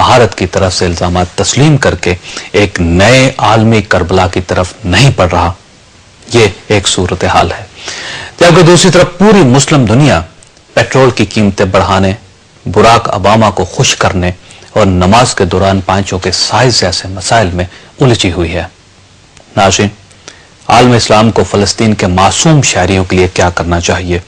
بھارت کی طرف سے الزامات تسلیم کر کے ایک نئے عالمی کربلا کی طرف نہیں بڑھ رہا، یہ ایک صورتحال ہے۔ جبکہ دوسری طرف پوری مسلم دنیا پیٹرول کی قیمتیں بڑھانے، براک اوباما کو خوش کرنے اور نماز کے دوران پانچوں کے سائز جیسے مسائل میں الجھی ہوئی ہے۔ ناظرین، عالم اسلام کو فلسطین کے معصوم شہریوں کے لیے کیا کرنا چاہیے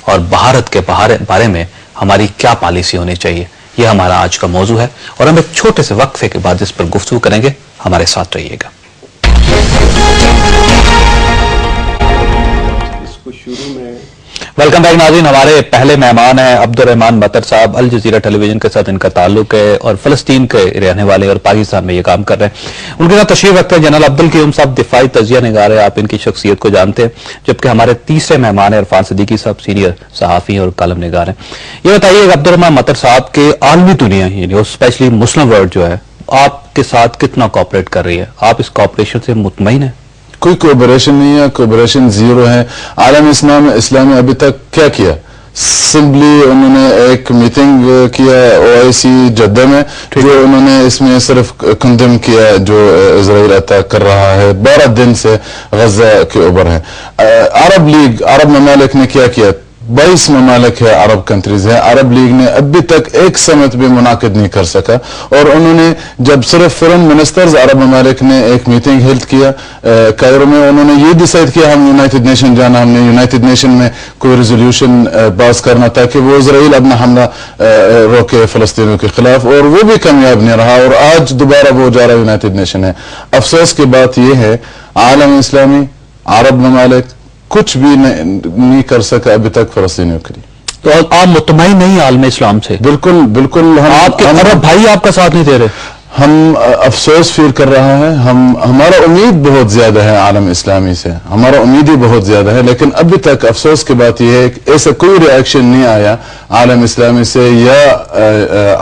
اور بھارت کے بارے میں ہماری کیا پالیسی ہونی چاہیے، یہ ہمارا آج کا موضوع ہے اور ہم ایک چھوٹے سے وقفے کے بعد اس پر گفتگو کریں گے۔ ہمارے ساتھ رہیے گا۔ ویلکم بیک ناظرین، ہمارے پہلے مہمان ہیں عبد الرحمان مطر صاحب، الجزیرہ ٹیلی ویژن کے ساتھ ان کا تعلق ہے اور فلسطین کے رہنے والے اور پاکستان میں یہ کام کر رہے ہیں۔ ان کے ساتھ تشریف رکھتے ہیں جنرل عبد القیوم صاحب، دفاعی تجزیہ نگار ہے، آپ ان کی شخصیت کو جانتے ہیں، جبکہ ہمارے تیسرے مہمان ہیں عرفان صدیقی صاحب، سینئر صحافی اور کالم نگار ہیں۔ یہ بتائیے عبد الرحمان مطر صاحب کہ عالمی دنیا یعنی اسپیشلی مسلم ورلڈ جو ہے آپ کے ساتھ کتنا کوآپریٹ کر رہی ہے، آپ اس کوآپریشن سے مطمئن ہیں؟ کوئی کوآپریشن نہیں ہے، کوآپریشن زیرو ہے۔ عالم اسلامی ابھی تک کیا سمپلی انہوں نے ایک میٹنگ کیا OIC جدہ میں، جو انہوں نے اس میں صرف کنڈم کیا جو اسرائیل اٹیک کر رہا ہے 12 دن سے غزہ کے اوپر ہے۔ عرب لیگ، عرب ممالک نے کیا 22 ممالک ہے، عرب کنٹریز ہیں، عرب لیگ نے ابھی تک ایک سمٹ بھی منعقد نہیں کر سکا، اور انہوں نے جب صرف فورن منسٹرز عرب ممالک نے ایک میٹنگ ہیلڈ کیا کائرو میں، انہوں نے یہ ڈیسائیڈ کیا ہم یونائٹڈ نیشن جانا، ہم نے یونائٹڈ نیشن میں کوئی ریزولوشن پاس کرنا تاکہ وہ اسرائیل اپنا حملہ روکے فلسطینیوں کے خلاف، اور وہ بھی کامیاب نہیں رہا، اور آج دوبارہ وہ جا رہا یونائٹڈ نیشن ہے۔ افسوس کی بات یہ ہے عالم اسلامی، عرب ممالک کچھ بھی نہیں کر سکا ابھی تک فلسطینیوں کے لیے۔ تو آپ مطمئن نہیں عالم اسلام سے؟ بالکل آپ کے عرب بھائی آپ کا ساتھ نہیں دے رہے؟ ہم افسوس فیل کر رہا ہے، ہمارا امید بہت زیادہ ہے عالم اسلامی سے، ہمارا امید ہی بہت زیادہ ہے، لیکن ابھی تک افسوس کی بات یہ ہے کہ ایسا کوئی ری ایکشن نہیں آیا عالم اسلامی سے یا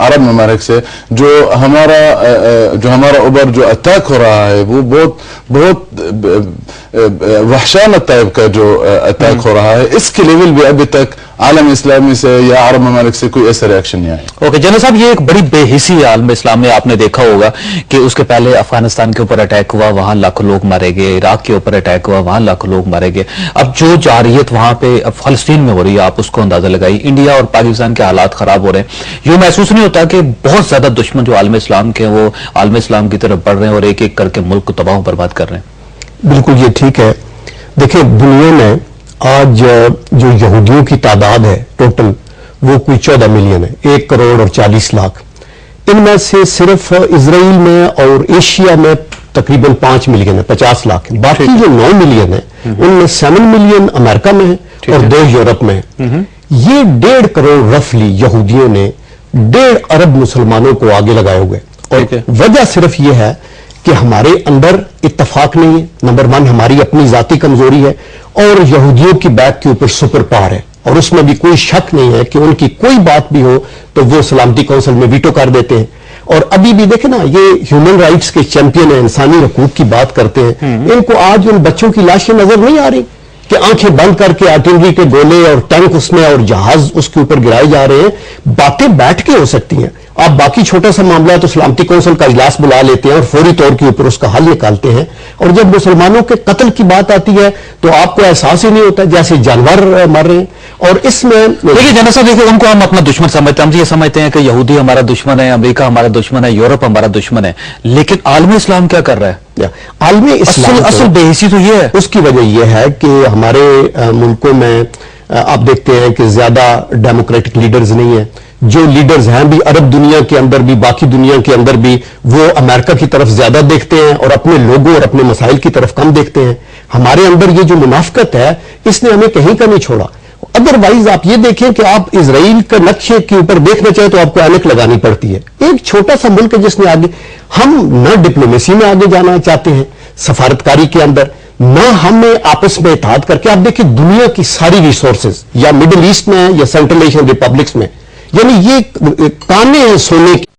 عرب ممالک سے، جو ہمارا اوپر جو اٹیک ہو رہا ہے وہ بہت وحشانہ ٹائپ کا جو اٹیک ہو رہا ہے، اس کے لیول بھی ابھی تک عالم اسلامی سے یا عرب ممالک سے کوئی ایسا ری ایکشن نہیں آیا۔ اوکے جنرل صاحب، یہ ایک بڑی بے حسی ہے عالم اسلام میں، آپ نے دیکھا ہوگا کہ اس کے پہلے افغانستان کے اوپر اٹیک ہوا، وہاں لاکھوں لوگ مارے گئے، عراق کے اوپر اٹیک ہوا، وہاں لاکھوں لوگ مارے گئے، اب جو جارحیت وہاں پہ فلسطین میں ہو رہی ہے آپ اس کو اندازہ لگائی، انڈیا اور پاکستان کے حالات خراب ہو رہے ہیں، یوں محسوس نہیں ہوتا کہ بہت زیادہ دشمن جو عالم اسلام کے وہ عالم اسلام کی طرف بڑھ رہے ہیں اور ایک ایک کر کے ملک کو تباہ و برباد کر رہے ہیں؟ بالکل یہ ٹھیک ہے۔ دیکھیں دنیا میں آج جو یہودیوں کی تعداد ہے ٹوٹل وہ کوئی 14 ملین ہے، 1 کروڑ اور 40 لاکھ، ان میں سے صرف اسرائیل میں اور ایشیا میں تقریباً 5 ملین ہے، 50 لاکھ ہے، باقی جو 9 ملین ہے ان میں 7 ملین امریکہ میں ہے اور 2 یورپ میں ہے۔ یہ 1.5 کروڑ رفلی یہودیوں نے 1.5 ارب مسلمانوں کو آگے لگائے ہوئے، اور وجہ صرف یہ ہے کہ ہمارے اندر اتفاق نہیں ہے، نمبر 1 ہماری اپنی ذاتی کمزوری ہے، اور یہودیوں کی بیک کے اوپر سپر پاور ہے، اور اس میں بھی کوئی شک نہیں ہے کہ ان کی کوئی بات بھی ہو تو وہ سلامتی کونسل میں ویٹو کر دیتے ہیں۔ اور ابھی بھی دیکھیں نا، یہ ہیومن رائٹس کے چیمپئن ہیں، انسانی حقوق کی بات کرتے ہیں، ان کو آج ان بچوں کی لاشیں نظر نہیں آ رہی کہ آنکھیں بند کر کے آرٹلری کے گولے اور ٹینک اس میں اور جہاز اس کے اوپر گرائے جا رہے ہیں۔ باتیں بیٹھ کے ہو سکتی ہیں، آپ باقی چھوٹا سا معاملہ ہے تو سلامتی کونسل کا اجلاس بلا لیتے ہیں اور فوری طور کے اوپر اس کا حل نکالتے ہیں، اور جب مسلمانوں کے قتل کی بات آتی ہے تو آپ کو احساس ہی نہیں ہوتا جیسے جانور مر رہے ہیں۔ اور اس میں دیکھیے جنرل صاحب، دیکھیے ان کو ہم اپنا دشمن سمجھتے ہیں، ہم یہ سمجھتے ہیں کہ یہودی ہمارا دشمن ہے، امریکہ ہمارا دشمن ہے، یورپ ہمارا دشمن ہے، لیکن عالمی اسلام کیا کر رہا ہے؟ عالمی اسلام اصل بے حسی تو یہ ہے، اس کی وجہ یہ ہے کہ ہمارے ملکوں میں آپ دیکھتے ہیں کہ زیادہ ڈیموکریٹک لیڈرز نہیں ہیں، جو لیڈرز ہیں بھی عرب دنیا کے اندر بھی باقی دنیا کے اندر بھی وہ امریکہ کی طرف زیادہ دیکھتے ہیں اور اپنے لوگوں اور اپنے مسائل کی طرف کم دیکھتے ہیں۔ ہمارے اندر یہ جو منافقت ہے اس نے ہمیں کہیں کا نہیں چھوڑا۔ ادروائز آپ یہ دیکھیں کہ آپ اسرائیل کا نقشے کے اوپر دیکھنا چاہیں تو آپ کو اینک لگانی پڑتی ہے۔ ایک چھوٹا سا ملک جس نے آگے، ہم نہ ڈپلومیسی میں آگے جانا چاہتے ہیں سفارتکاری کے اندر، نہ ہمیں آپس میں اتحاد کر کے، آپ دیکھیں دنیا کی ساری ریسورسز یا مڈل ایسٹ میں یا سینٹرل ایشین ریپبلکس میں، یعنی یہ کانے ہیں سونے کی۔